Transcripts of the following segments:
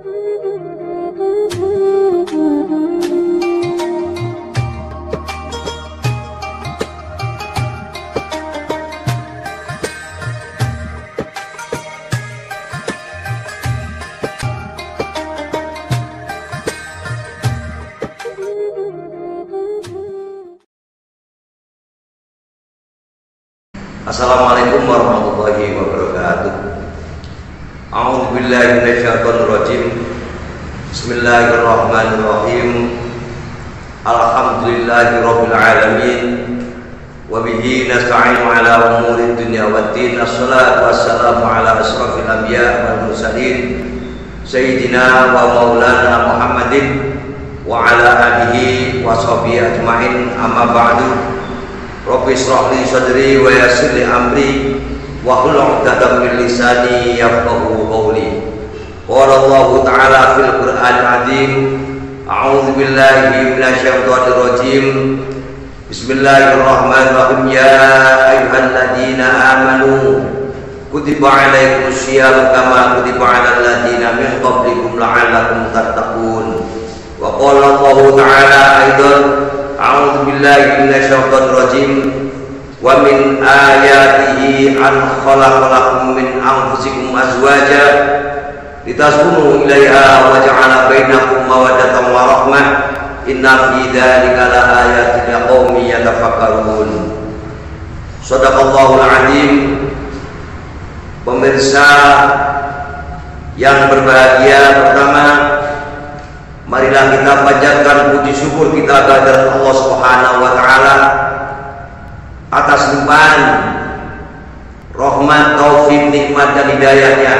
Assalamualaikum warahmatullahi wabarakatuh. A'udzu billahi minasyaitonir rajim. Bismillahirrahmanirrahim. Alhamdulillahirabbil alamin. Wa bihi nasta'inu ala umurid dunya waddin. Assalatu wassalamu ala asrofil anbiya wal mursalin sayyidina wa maulana Muhammadin wa ala alihi wa sahbihi ajmain. Amma ba'du. Rabbi shrah li sadri wa yassir li amri wa hlul 'uqdatam min lisani yafqahu qawli. Qala Allah ta'ala fil Qur'anil 'azim. A'udzu billahi minasyaitonir rajim. Bismillahirrahmanirrahim. Ya ayyuhalladzina amanu kutiba 'alaikumus syiyam kama kutiba 'alal ladzina min qablikum la'allakum tattaqun. Wa qala Allah ta'ala aidan. A'udzu billahi minasyaitonir rajim. Wa min ayatihi an khalaqalakum min anfusikum azwaja litaskunu ilaiha wa ja'ala bainakum mawaddatan wa rahmah. Inna fi dzalika laayatin liqaumin yatafakkarun. Shadaqallahul azim. Pemirsa yang berbahagia, pertama marilah kita panjatkan puji syukur kita kepada Allah Subhanahu wa taala atas limpahan rahmat, taufik, nikmat dan hidayahnya,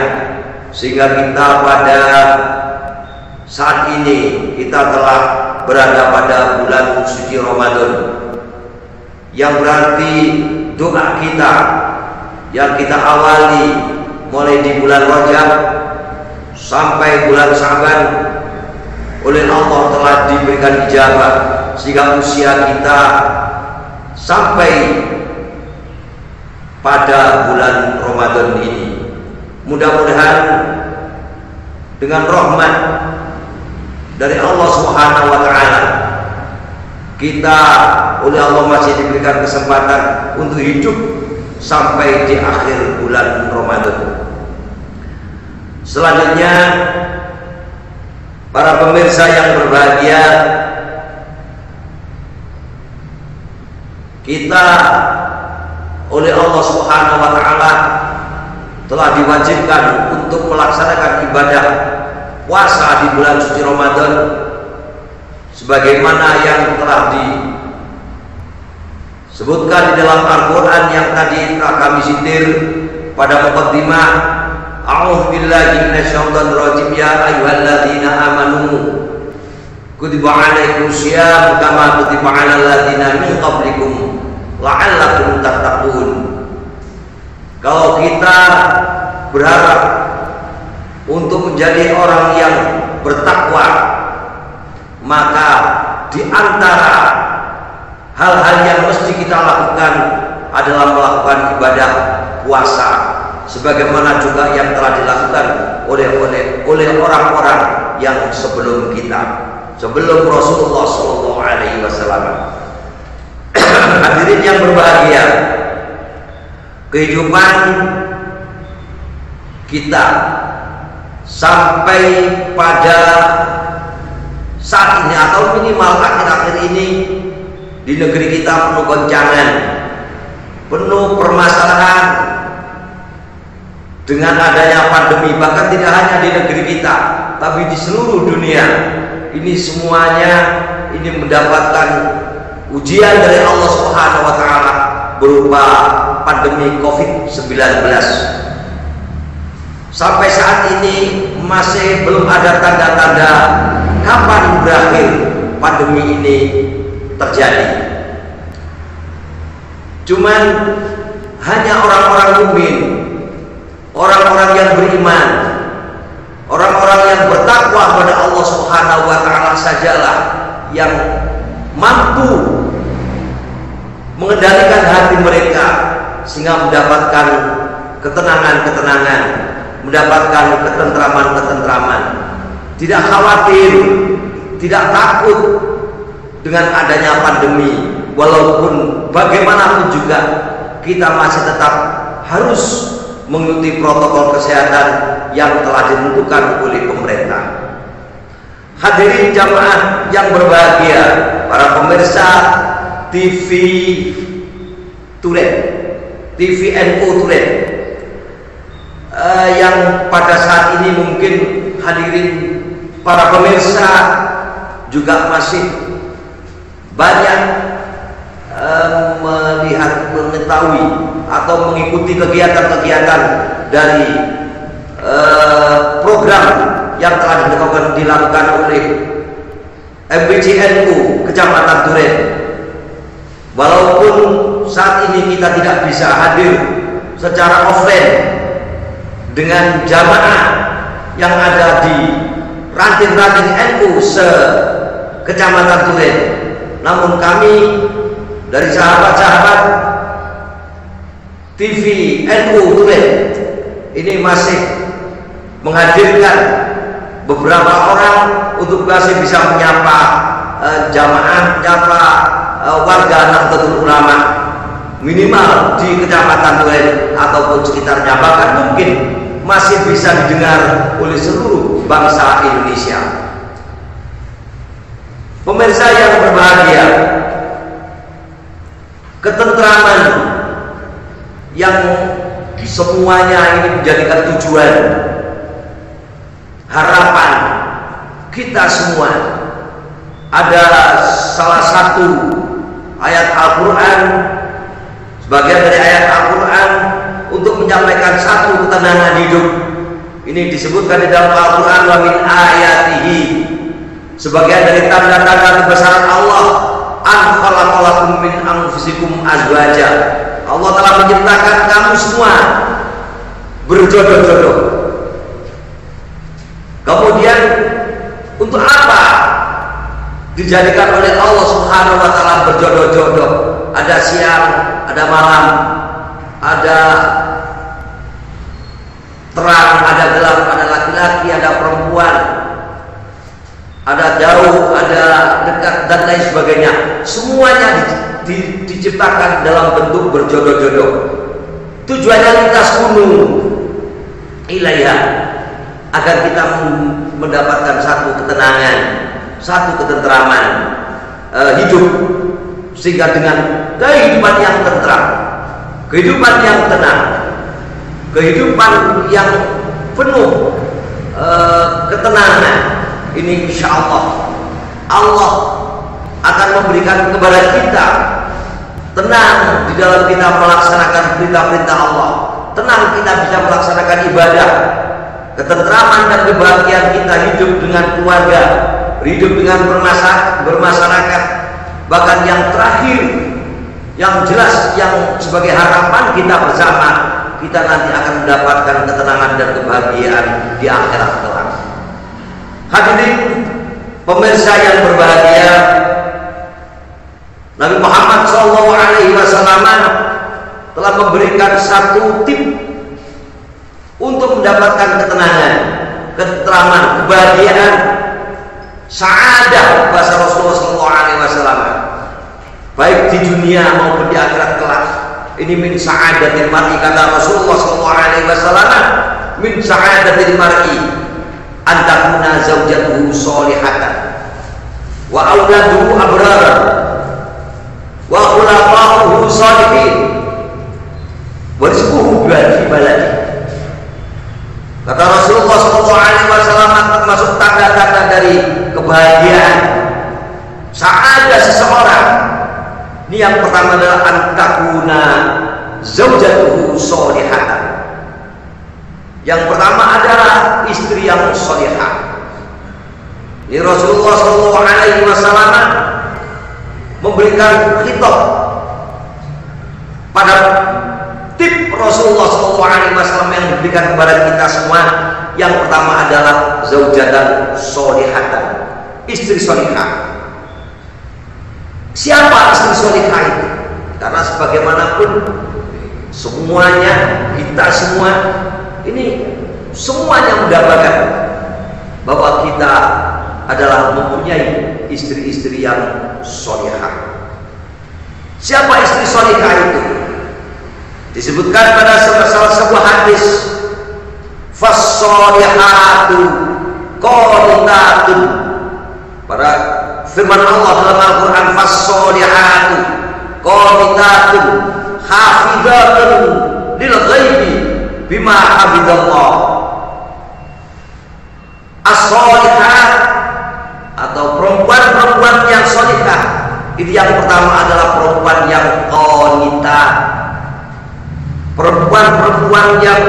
sehingga kita pada saat ini kita telah berada pada bulan suci Ramadan, yang berarti doa kita yang kita awali mulai di bulan Rajab sampai bulan Syaban oleh Allah telah diberikan ijabah, sehingga usia kita sampai pada bulan Ramadan ini. Mudah-mudahan dengan rahmat dari Allah Subhanahu wa taala kita oleh Allah masih diberikan kesempatan untuk hidup sampai di akhir bulan Ramadan. Selanjutnya, para pemirsa yang berbahagia, kita oleh Allah Subhanahu wa taala telah diwajibkan untuk melaksanakan ibadah puasa di bulan suci Ramadan sebagaimana yang telah disebutkan di dalam Al-Qur'an yang tadi telah kami sindir pada muqaddimah. A'udzu billahi minasyaitonir rajim. Ya ayyuhalladzina amanu kutiba 'alaikumus syiyam kama kutiba 'alal ladzina min qablikum la'allakum tattaqun. Kalau kita berharap untuk menjadi orang yang bertakwa, maka di antara hal-hal yang mesti kita lakukan adalah melakukan ibadah puasa, sebagaimana juga yang telah dilakukan oleh orang-orang yang sebelum kita, sebelum Rasulullah SAW. Hadirin yang berbahagia, kehidupan kita sampai pada saat ini atau minimal akhir-akhir ini di negeri kita penuh goncangan, penuh permasalahan dengan adanya pandemi. Bahkan tidak hanya di negeri kita, tapi di seluruh dunia ini semuanya ini mendapatkan ujian dari Allah Subhanahu wa taala berupa pandemi Covid-19. Sampai saat ini masih belum ada tanda-tanda kapan berakhir pandemi ini terjadi. Cuman hanya orang-orang mukmin, orang-orang yang beriman, orang-orang yang bertakwa kepada Allah Subhanahu wa taala sajalah yang mampu mengendalikan hati mereka sehingga mendapatkan ketenangan-ketenangan, mendapatkan ketentraman-ketentraman. tidak khawatir, tidak takut dengan adanya pandemi. Walaupun bagaimanapun juga kita masih tetap harus mengikuti protokol kesehatan yang telah ditentukan oleh pemerintah. Hadirin jamaah yang berbahagia, para pemirsa TV Tulen, TVNU Tulen, yang pada saat ini mungkin hadirin para pemirsa juga masih banyak melihat, mengetahui atau mengikuti kegiatan-kegiatan dari program yang telah dilakukan oleh MBCNU Kecamatan Duren. Walaupun saat ini kita tidak bisa hadir secara offline dengan jamaah yang ada di ranting-ranting NU se-Kecamatan Duren, namun kami dari sahabat-sahabat TV NU Tulen ini masih menghadirkan beberapa orang untuk masih bisa menyapa jamaah, menyapa warga Nahdlatul Ulama minimal di Kecamatan Tulen ataupun sekitarnya, bahkan mungkin masih bisa didengar oleh seluruh bangsa Indonesia. Pemirsa yang berbahagia, ketentraman yang semuanya ini menjadikan tujuan, harapan kita semua. Ada salah satu ayat Al-Quran, sebagian dari ayat Al-Quran untuk menyampaikan satu ketenangan hidup. Ini disebutkan di dalam Al-Quran, wa min ayatihi, sebagian dari tanda-tanda kebesaran Allah, an khalaqalakum min anfusikum azwaja. Allah telah menciptakan kamu semua berjodoh-jodoh. Kemudian untuk apa dijadikan oleh Allah Subhanahu wa taala berjodoh-jodoh? Ada siang, ada malam, ada terang, ada gelap, ada laki-laki, ada perempuan, ada jauh, ada dekat, dan lain sebagainya. Semuanya diciptakan dalam bentuk berjodoh-jodoh. Tujuannya lintas gunung ilaiha, agar kita mendapatkan satu ketenangan, satu ketentraman hidup, sehingga dengan kehidupan yang tentram, kehidupan yang tenang, kehidupan yang penuh ketenangan, ini insya Allah akan memberikan kepada kita tenang di dalam kita melaksanakan perintah-perintah Allah, tenang kita bisa melaksanakan ibadah, ketentraman dan kebahagiaan kita hidup dengan keluarga, hidup dengan bermasyarakat. Bahkan yang terakhir, yang jelas, yang sebagai harapan kita bersama, kita nanti akan mendapatkan ketenangan dan kebahagiaan di akhirat kelak. Hadirin pemirsa yang berbahagia, Nabi Muhammad SAW telah memberikan satu tip untuk mendapatkan ketenangan, ketentraman, kebahagiaan, sa'adah bahasa Rasulullah SAW, baik di dunia maupun di akhirat kelak. Ini min sa'adatil mar'i, kata Rasulullah SAW, min sa'adatil mar'i antakuna zawjatuhu sholihatan wa auladuhu abrara wa khulafa'uhu sholihin wa rizquhu fi baladi. Kata Rasulullah SAW, termasuk tanda-tanda dari kebahagiaan, sa'adah seseorang ini yang pertama adalah antakuna zawjatuhu sholihatan. Yang pertama adalah istri yang sholihah. Ini Rasulullah SAW memberikan khitab pada tip Rasulullah SAW yang diberikan kepada kita semua. Yang pertama adalah zaujatan sholihatan, istri sholihah. Siapa istri sholihah itu? Karena sebagaimanapun semuanya, kita semua ini semuanya mendapatkan bahwa kita adalah mempunyai istri-istri yang solihah. Siapa istri solihah itu? Disebutkan pada salah sebuah hadis, fas-solihatu qanitatun. Pada firman Allah dalam Al-Quran, fas-solihatu qanitatun hafizatun lil ghaibi bima hafizallah. As-solihat atau perempuan-perempuan yang solihah, itu yang pertama adalah perempuan yang qanitat, perempuan-perempuan yang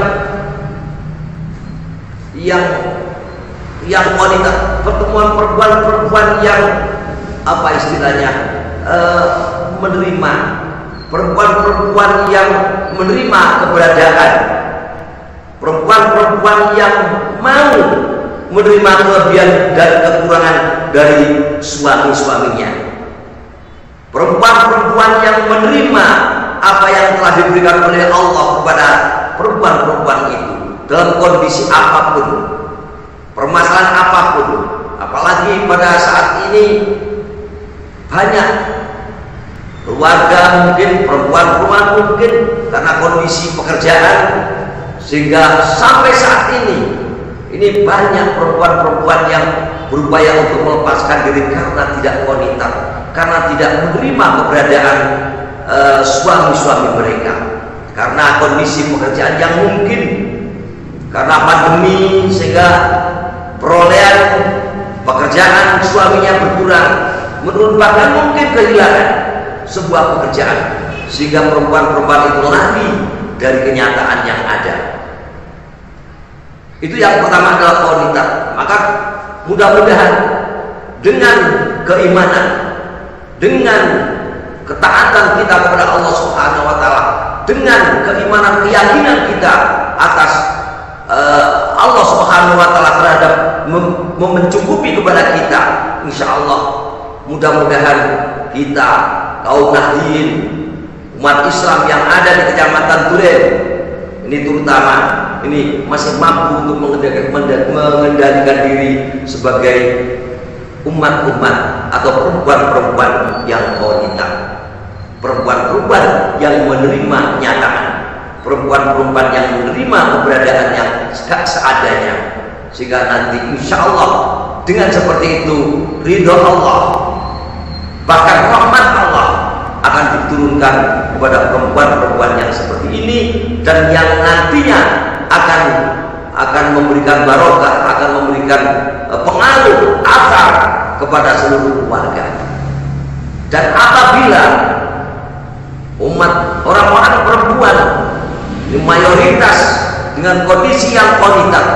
qanitat, perempuan-perempuan yang apa istilahnya, menerima, perempuan-perempuan yang menerima keberadaan, perempuan-perempuan yang mau menerima kelebihan dan kekurangan dari suami-suaminya, perempuan-perempuan yang menerima apa yang telah diberikan oleh Allah kepada perempuan-perempuan itu dalam kondisi apapun, permasalahan apapun. Apalagi pada saat ini banyak keluarga mungkin, perempuan-perempuan mungkin karena kondisi pekerjaan, sehingga sampai saat ini banyak perempuan-perempuan yang berupaya untuk melepaskan diri karena tidak qanitat, karena tidak menerima keberadaan suami-suami mereka, karena kondisi pekerjaan yang mungkin karena pandemi, sehingga perolehan pekerjaan suaminya berkurang, menurun, bahkan mungkin kehilangan sebuah pekerjaan, sehingga perempuan-perempuan itu lari dari kenyataan yang ada. Itu yang pertama adalah qanitat. Maka mudah-mudahan dengan keimanan, dengan ketaatan kita kepada Allah Subhanahu wa taala, dengan keimanan, keyakinan kita atas Allah Subhanahu wa taala terhadap mencukupi kepada kita, insya Allah mudah-mudahan kita kaum Nahdien, umat Islam yang ada di Kecamatan Duren ini terutama, ini masih mampu untuk mengendalikan diri sebagai umat-umat atau perempuan-perempuan yang qanitat, perempuan-perempuan yang menerima kenyataan, perempuan-perempuan yang menerima keberadaan yang seadanya, sehingga nanti insya Allah dengan seperti itu ridho Allah, bahkan rahmat Allah akan diturunkan kepada perempuan-perempuan yang seperti ini, dan yang nantinya akan memberikan barokah, akan memberikan pengaruh athar kepada seluruh keluarga. Dan apabila umat orang-orang perempuan mayoritas dengan kondisi yang qanitat,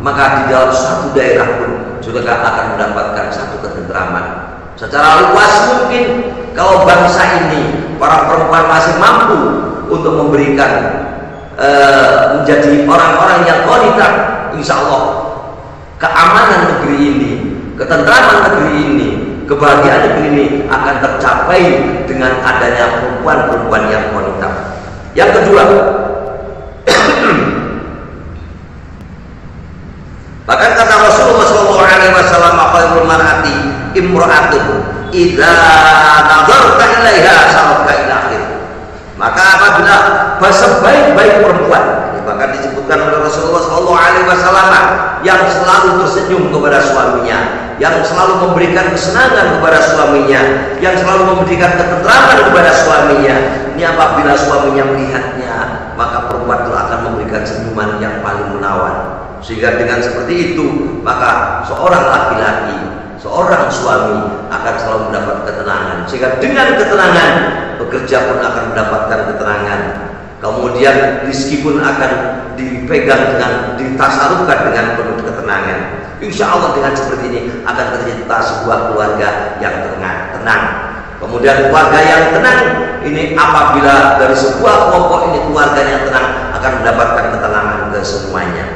maka di dalam satu daerah pun juga akan mendapatkan satu ketentraman. Secara luas mungkin kalau bangsa ini para perempuan masih mampu untuk memberikan menjadi orang-orang yang qanitat, insya Allah keamanan negeri ini, ketentraman negeri ini, kebahagiaan negeri ini akan tercapai dengan adanya perempuan-perempuan yang qanitat. Yang kedua, bahkan kata Rasulullah SAW, khairul mar'ati imra'atun idza nadarta ilaiha sarafka ila akhir. Maka apabila sebaik-baik perempuan, bahkan disebutkan oleh Rasulullah SAW, yang selalu tersenyum kepada suaminya, yang selalu memberikan kesenangan kepada suaminya, yang selalu memberikan ketentraman kepada suaminya, ini apabila suaminya melihatnya, maka perempuan itu akan memberikan senyuman yang paling menawan. Sehingga dengan seperti itu, maka seorang laki-laki, seorang suami akan selalu mendapat ketenangan. Sehingga dengan ketenangan, bekerja pun akan mendapatkan ketenangan. Kemudian rezeki pun akan dipegang dengan, ditasarufkan dengan penuh ketenangan. Insya Allah dengan seperti ini akan tercipta sebuah keluarga yang tenang. Kemudian keluarga yang tenang ini apabila dari sebuah kelompok ini keluarganya tenang, akan mendapatkan ketenangan ke semuanya.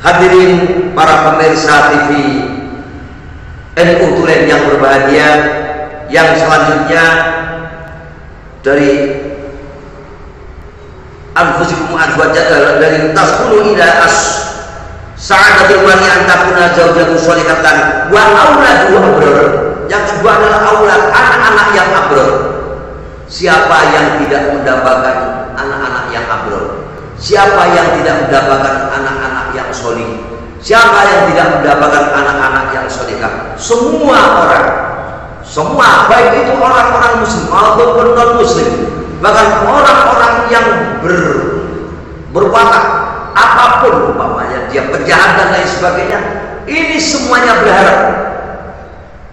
Hadirin para pemirsa TV NU Duren yang berbahagia, yang selanjutnya dari anfusikum azwajan, dari taskunu ila Sa'adatul wali antakuna zaujatu sholihatan wa auladu abrar. Yang kedua adalah aulad, anak-anak yang abrar. Siapa yang tidak mendapatkan anak-anak yang abrar? Siapa yang tidak mendapatkan anak-anak yang sholih? Siapa yang tidak mendapatkan anak-anak yang sholihah? Semua orang, semua, baik itu orang-orang muslim maupun non muslim, bahkan orang-orang yang berwatak apapun, umpamanya dia penjahat dan lain sebagainya, ini semuanya berharap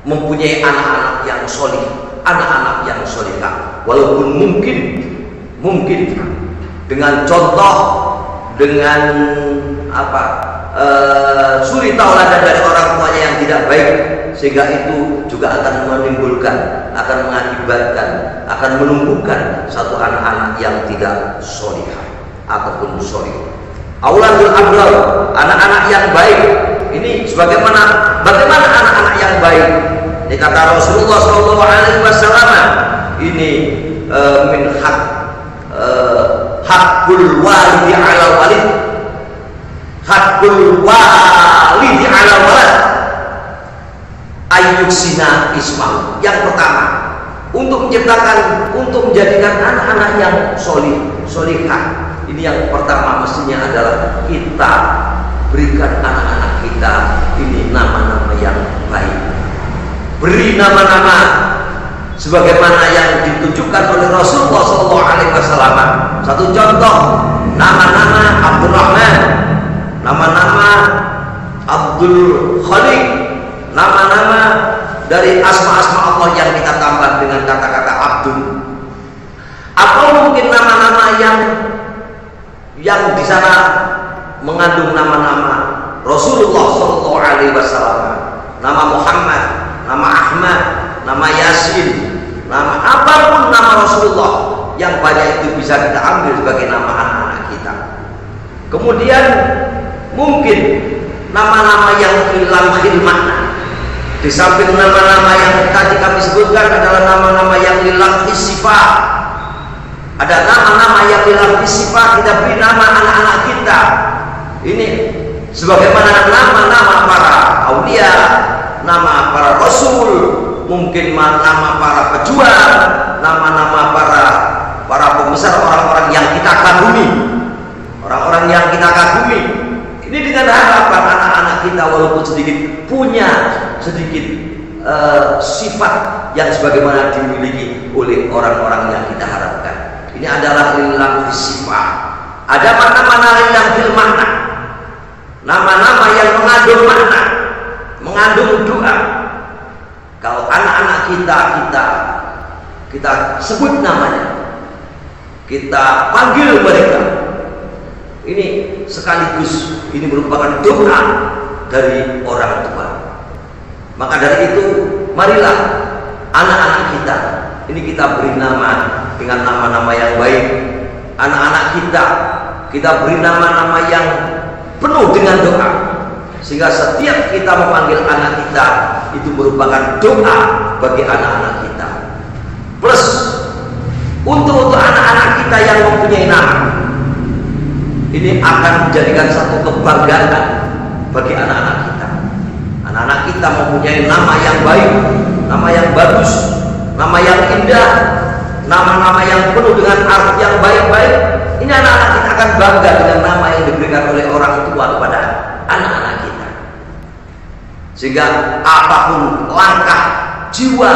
mempunyai anak-anak yang sholih, anak-anak yang sholihah. Walaupun mungkin dengan contoh, dengan suri tauladan dari orang tuanya yang tidak baik, sehingga itu juga akan menimbulkan, akan mengakibatkan, akan menumbuhkan satu anak-anak yang tidak sholihah ataupun sholih. Auladul abrar, anak-anak yang baik. Ini bagaimana anak-anak yang baik? Ini kata Rasulullah SAW, ini min hakul walidi ala walid, hakul walidi ala walad ayyuksina ismahu. Yang pertama, untuk menjadikan anak-anak yang sholihah. Ini yang pertama mestinya adalah kita berikan anak-anak kita ini nama-nama yang baik. Beri nama-nama sebagaimana yang ditunjukkan oleh Rasulullah SAW. Satu contoh, nama-nama Abdul Rahman, nama-nama Abdul Khaliq, nama-nama dari asma-asma Allah yang kita tambah dengan kata-kata Abdul. Atau mungkin nama-nama yang di sana mengandung nama-nama Rasulullah SAW, nama Muhammad, nama Ahmad, nama Yasin, nama apapun nama Rasulullah, yang banyak itu bisa kita ambil sebagai nama anak-anak kita. Kemudian mungkin nama-nama yang hilang makna. Di samping nama-nama yang tadi kami sebutkan adalah nama-nama yang hilang sifat. Ada nama-nama yang hilang sifat, kita beri nama anak-anak kita. Ini sebagaimana nama-nama para aulia, nama para rasul, mungkin nama para pejuang, nama-nama para pembesar, orang-orang yang kita kagumi, orang-orang yang kita kagumi. Ini dengan harapan anak-anak kita walaupun sedikit punya sifat yang sebagaimana dimiliki oleh orang-orang yang kita harapkan. Ini adalah hilang sifat. Ada mana-mana hilang bil makna, nama-nama yang mengandung makna, mengandung doa. Kalau anak-anak kita sebut namanya, kita panggil mereka, ini sekaligus ini merupakan doa dari orang tua. Maka dari itu, marilah anak-anak kita ini kita beri nama dengan nama-nama yang baik. Anak-anak kita beri nama-nama yang penuh dengan doa, sehingga setiap kita memanggil anak kita itu merupakan doa bagi anak-anak kita. Plus untuk anak-anak kita yang mempunyai nama, ini akan menjadikan satu kebanggaan bagi anak-anak kita. Anak-anak kita mempunyai nama yang baik, nama yang bagus, nama yang indah, nama-nama yang penuh dengan arti yang baik-baik. Ini anak-anak kita akan bangga dengan nama yang diberikan oleh orang tua kepada anak-anak kita. Sehingga apapun langkah jiwa,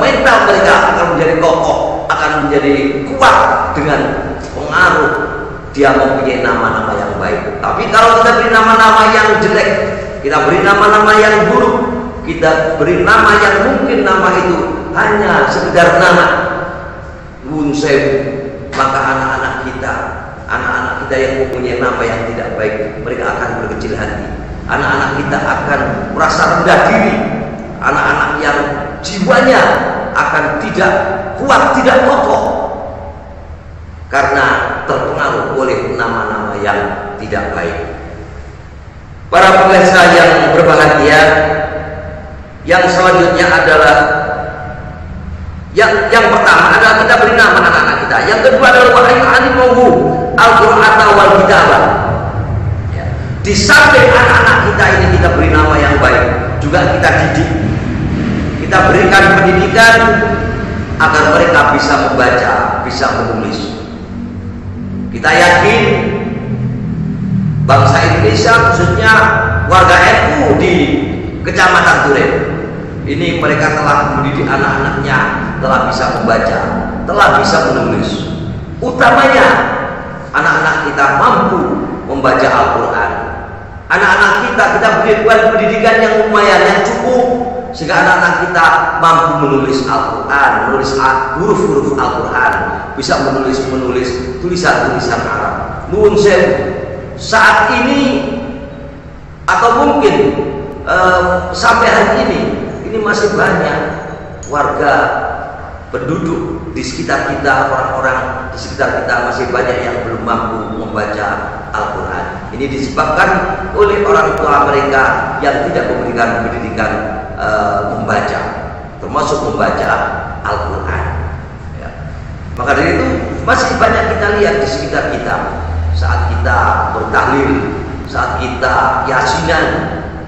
mental mereka akan menjadi kokoh, akan menjadi kuat dengan pengaruh dia mempunyai nama-nama yang baik. Tapi kalau kita beri nama-nama yang jelek, kita beri nama-nama yang buruk, kita beri nama yang mungkin nama itu hanya sekedar nama, maka anak-anak kita yang mempunyai nama yang tidak baik, mereka akan berkecil hati. Anak-anak kita akan merasa rendah diri. Anak-anak yang jiwanya akan tidak kuat, tidak kokoh, karena terpengaruh oleh nama-nama yang tidak baik. Para pemirsa yang berbahagia, yang selanjutnya adalah yang pertama adalah kita beri nama anak-anak kita. Yang kedua adalah wahai alimuhu al-Qur'an wal kitabah. Ya. Di samping anak-anak kita ini kita beri nama yang baik, juga kita didik, kita berikan pendidikan agar mereka bisa membaca, bisa menulis. Kita yakin bangsa Indonesia, khususnya warga NU di Kecamatan Duren, ini mereka telah mendidik anak-anaknya, telah bisa membaca, telah bisa menulis. Utamanya anak-anak kita mampu membaca Al-Quran. Anak-anak kita berikan pendidikan yang lumayan, yang cukup, sehingga anak-anak kita mampu menulis Al-Quran, menulis huruf-huruf Al-Quran, bisa menulis tulisan-tulisan Arab. Nuhun sewu, saat ini atau mungkin sampai hari ini masih banyak warga penduduk di sekitar kita, orang-orang di sekitar kita masih banyak yang belum mampu membaca Al-Quran. Ini disebabkan oleh orang tua mereka yang tidak memberikan pendidikan membaca, termasuk membaca Al-Quran. Ya. Maka dari itu masih banyak kita lihat di sekitar kita saat kita bertahlil, saat kita yasinan,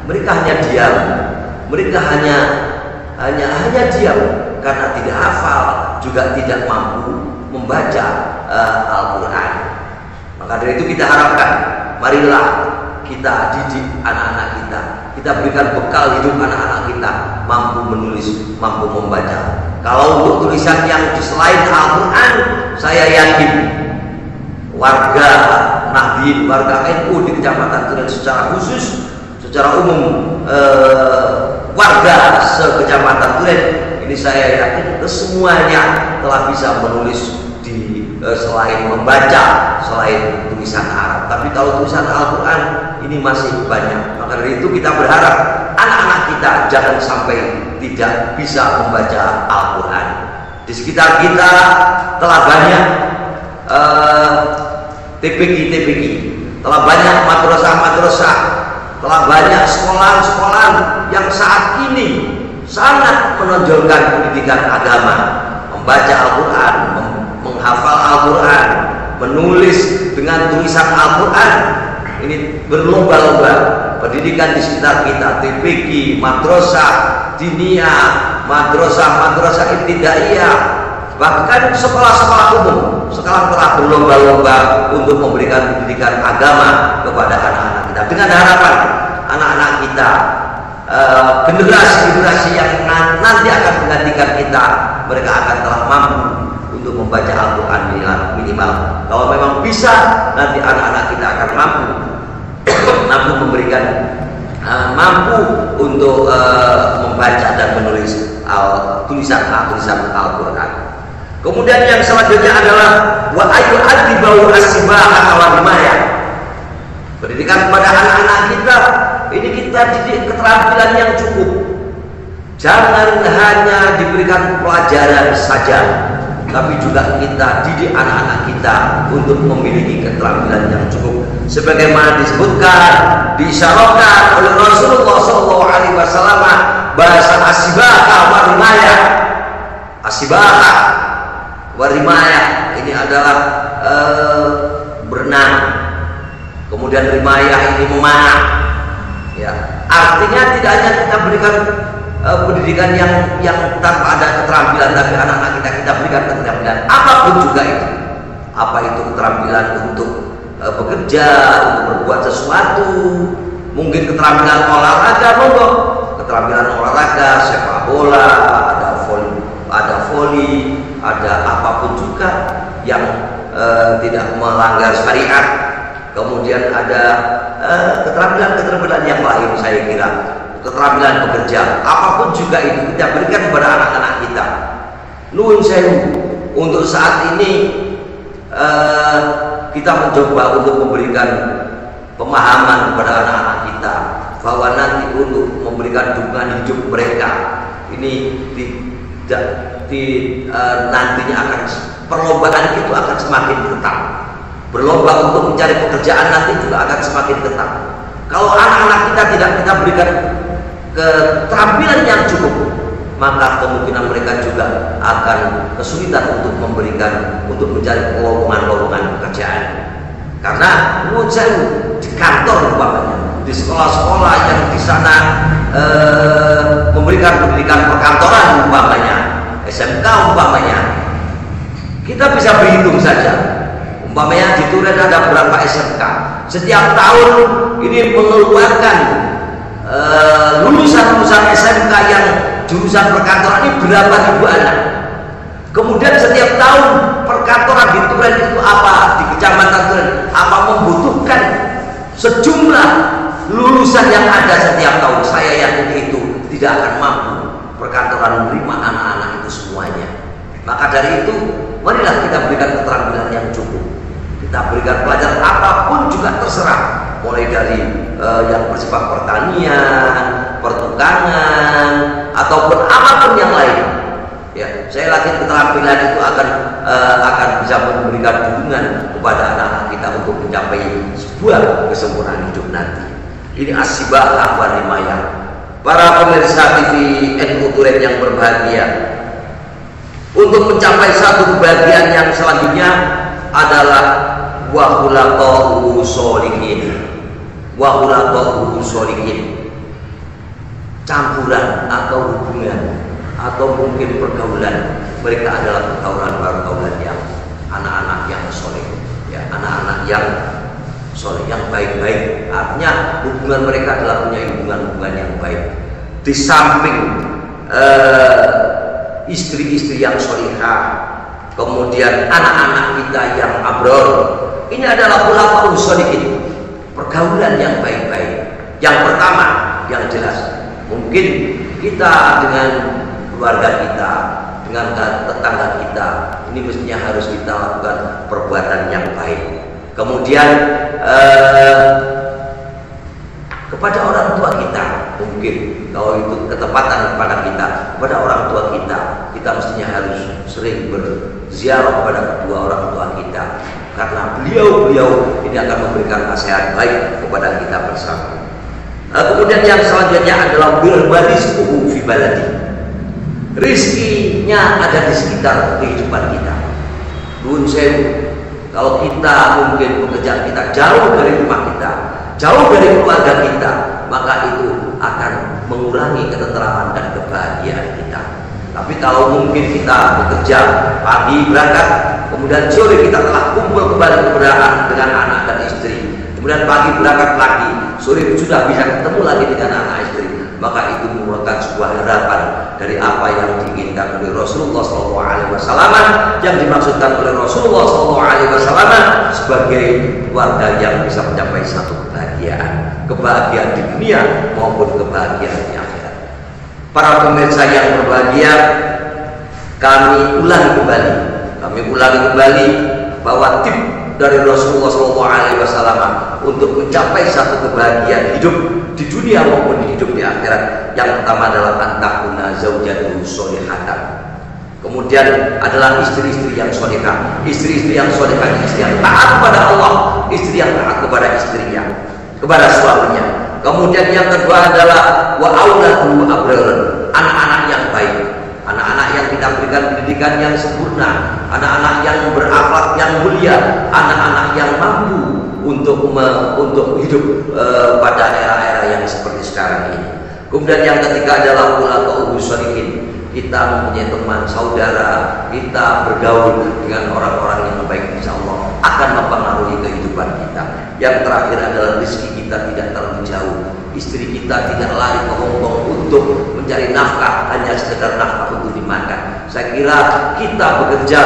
mereka hanya diam, mereka hanya diam karena tidak hafal, juga tidak mampu membaca Al-Quran. Maka dari itu kita harapkan, marilah kita didik anak-anak kita berikan bekal hidup anak-anak kita mampu menulis, mampu membaca. Kalau untuk tulisan yang selain Al-Quran, saya yakin warga Nahdien, warga NU di Kecamatan Duren secara khusus, secara umum warga se-Kecamatan Duren, ini saya yakin semuanya telah bisa menulis di selain membaca, selain tulisan Arab. Tapi kalau tulisan Al-Quran ini masih banyak. Maka dari itu kita berharap anak-anak kita jangan sampai tidak bisa membaca Al-Quran. Di sekitar kita telah banyak TPQ, telah banyak madrasah, telah banyak sekolah yang saat ini sangat menonjolkan pendidikan agama, membaca Al-Quran, menghafal Al-Quran, menulis dengan tulisan Al-Quran. Ini berlomba-lomba pendidikan di sekitar kita, TPQ, madrasah diniyah, madrasah ibtidaiyah, bahkan sekolah-sekolah umum sekarang telah berlomba-lomba untuk memberikan pendidikan agama kepada anak-anak kita, dengan harapan anak-anak kita, generasi yang nanti akan menggantikan kita, mereka akan telah mampu untuk membaca Al-Quran minimal. Kalau memang bisa, nanti anak-anak kita akan mampu memberikan, mampu untuk membaca dan menulis tulisan Al-Quran. Kemudian yang selanjutnya adalah wa ayu adibau asibah wa rimayah. Pendidikan kepada anak-anak kita, ini kita didik keterampilan yang cukup. Jangan hanya diberikan pelajaran saja, tapi juga kita didik anak-anak kita untuk memiliki keterampilan yang cukup. Sebagaimana disebutkan, diisyaratkan oleh Rasulullah SAW, bahasa asibah wa rimayah. Asibah warimaya ini adalah berenang, kemudian rimayah ini memanah. Ya, artinya tidak hanya kita berikan pendidikan yang tanpa ada keterampilan, tapi anak-anak kita berikan keterampilan apapun juga itu. Apa itu keterampilan untuk bekerja, untuk berbuat sesuatu, mungkin keterampilan olahraga, monggo. Keterampilan olahraga, sepak bola, ada voli, ada apapun juga yang tidak melanggar syariat. Kemudian ada keterampilan yang lain, saya kira keterampilan bekerja, apapun juga itu kita berikan kepada anak-anak kita. Nuhun sewu, untuk saat ini kita mencoba untuk memberikan pemahaman kepada anak-anak kita bahwa nanti untuk memberikan dukungan hidup mereka ini nantinya akan perlombaan itu akan semakin ketat. Berlomba untuk mencari pekerjaan nanti juga akan semakin ketat. Kalau anak-anak kita tidak kita berikan keterampilan yang cukup, maka kemungkinan mereka juga akan kesulitan untuk mencari lowongan pekerjaan. Karena menurut saya di kantor umpamanya, di sekolah-sekolah yang di sana memberikan pendidikan perkantoran umpamanya, SMK umpamanya, kita bisa berhitung saja. Umpamanya di Turen ada berapa SMK, setiap tahun ini mengeluarkan lulusan-lulusan SMK yang jurusan perkantoran ini berapa ribu anak. Kemudian setiap tahun perkantoran di Turen itu apa, di kecamatan Turen apa membutuhkan sejumlah lulusan yang ada setiap tahun. Saya yakin itu tidak akan mampu perkantoran menerima anak-anak itu semuanya. Maka dari itu, marilah kita berikan keterampilan yang cukup. Kita berikan pelajaran apapun juga terserah, mulai dari yang bersifat pertanian, pertukangan, ataupun apapun yang lain. Ya, saya yakin keterampilan itu akan bisa memberikan dukungan kepada anak-anak kita untuk mencapai sebuah kesempurnaan hidup nanti. Ini asibah wa rimayah. Para pemirsa TV NU Turen yang berbahagia, untuk mencapai satu kebahagiaan yang selanjutnya adalah wahulaqa'u sholihin. Wahulaqa'u sholihin, campuran atau hubungan atau mungkin pergaulan mereka adalah pergaulan yang anak-anak yang soleh, ya, anak-anak yang soleh, yang baik-baik. Artinya hubungan mereka adalah punya hubungan yang baik. Di samping istri-istri yang solihah, kemudian anak-anak kita yang abror, ini adalah ulama sholihin, pergaulan yang baik-baik. Yang pertama, yang jelas, mungkin kita dengan keluarga kita, dengan tetangga kita, ini mestinya harus kita lakukan perbuatan yang baik. Kemudian kepada orang tua kita, mungkin kalau itu ketepatan kepada kita, kepada orang tua kita mestinya harus sering berziarah kepada kedua orang tua kita, karena beliau ini akan memberikan nasihat baik kepada kita bersama. Kemudian yang selanjutnya adalah rizquhu fi baladi. Rizkinya ada di sekitar kehidupan kita. Nuwun sewu, kalau kita mungkin pekerjaan kita jauh dari rumah kita, jauh dari keluarga kita, maka itu akan mengurangi ketentraman dan kebahagiaan kita. Tapi kalau mungkin kita bekerja pagi berangkat, kemudian sore kita telah kumpul kembali dengan anak dan istri, kemudian pagi berangkat lagi, sore sudah bisa ketemu lagi dengan anak istri, maka itu merupakan sebuah harapan dari apa yang diinginkan oleh Rasulullah SAW, yang dimaksudkan oleh Rasulullah SAW sebagai warga yang bisa mencapai satu kebahagiaan di dunia maupun kebahagiaan di akhirat. Para pemirsa yang berbahagia, kami ulangi kembali bahwa tip dari Rasulullah SAW untuk mencapai satu kebahagiaan hidup di dunia maupun hidup di akhirat, yang pertama adalah antakuna zaujatuhu sholihatan. Kemudian adalah istri-istri yang solehah. Istri-istri yang solehah, istri yang taat kepada Allah, istri yang taat kepada istrinya, kepada suaminya. Kemudian yang kedua adalah wa auladu abrar, anak-anak yang baik, anak-anak yang kita berikan pendidikan yang sempurna, anak-anak yang berakhlak yang mulia, anak-anak yang mampu untuk hidup pada era-era yang seperti sekarang ini. Kemudian yang ketiga adalah ulaqa'u sholihin, kita mempunyai teman saudara, kita bergaul dengan orang-orang yang baik, insya Allah akan mempengaruhi kehidupan kita. Yang terakhir adalah rezeki kita tidak terlalu jauh, istri kita tidak lari ke Hongkong untuk mencari nafkah, hanya sekedar nafkah untuk dimakan. Saya kira kita bekerja,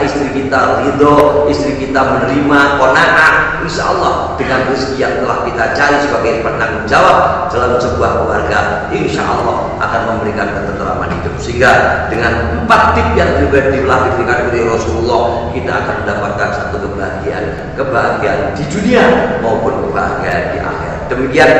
istri kita ridho, istri kita menerima qanaah, insya Allah dengan rezeki yang telah kita cari sebagai penanggung jawab dalam sebuah keluarga, insya Allah akan memberikan ketentraman hidup. Sehingga dengan 4 tip yang juga diberikan oleh Rasulullah, kita akan mendapatkan satu kebahagiaan di dunia maupun kebahagiaan di akhirat. Demikian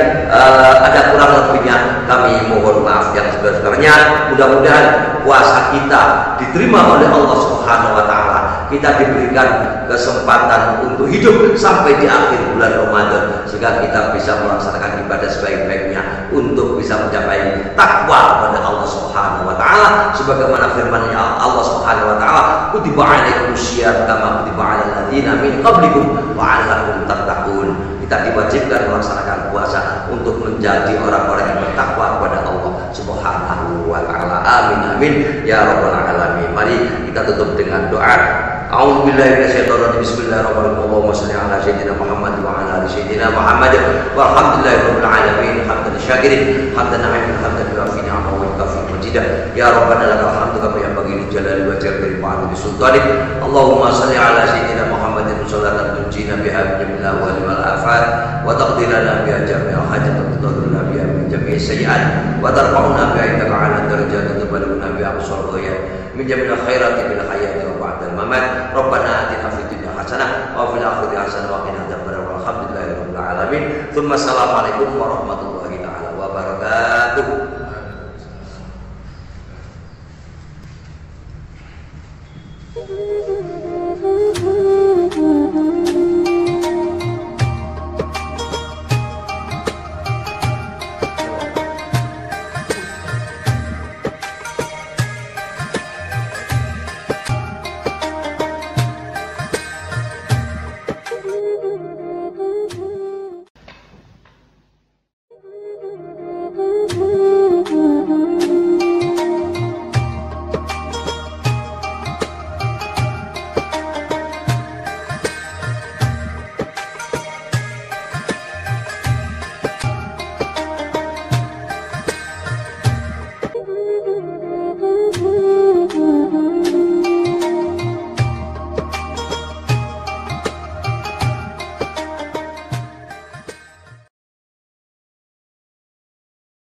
ada kurang lebihnya, kami mohon maaf yang sebesar-besarnya. Mudah-mudahan puasa kita diterima oleh Allah Subhanahu wa taala. Kita diberikan kesempatan untuk hidup sampai di akhir bulan Ramadan, sehingga kita bisa melaksanakan ibadah sebaik-baiknya untuk bisa mencapai takwa kepada Allah Subhanahu wa taala, sebagaimana firman-Nya Allah Subhanahu wa taala, kutiba alaikumus syiyam kama kutiba alal ladzina min qablikum la'allakum tattaqun. kita diwajibkan melaksanakan puasa untuk menjadi orang-orang yang bertakwa kepada Allah Subhanahu wa taala. Amin amin ya rabbal alamin. Mari kita tutup dengan doa. A'udzubillahi minasyaitonir rajim. Bismillahirrahmanirrahim. Allahumma shalli ala sayyidina Muhammad wa ala ali sayyidina Muhammad. Walhamdulillahirabbil alamin. Hamdan syakirin, hamdan na'imin, hamdan yuafi ni'amahu wa yukafi majidah. Ya rabbana lakal hamdu kama yanbaghi li jalali wajhika karim wa bi sultanik. Allahumma shalli ala sayyidina Muhammadin salatan tunjina biha min jamil ahwali wal afat wa taqdi lana biha jami'al hajat wa tudhilna biha min jami'is sayyi'at wa tarfa'una biha indaka 'ala darajat wa tuballighuna biha aqsal ghayat min jamil khairati bil hayati wa ba'dal mamat. Rabbana atina fid dunya hasanah wa fil akhirati hasanah wa qina adzabannar. Walhamdulillahirabbil alamin. Tsumma assalamualaikum warahmatullahi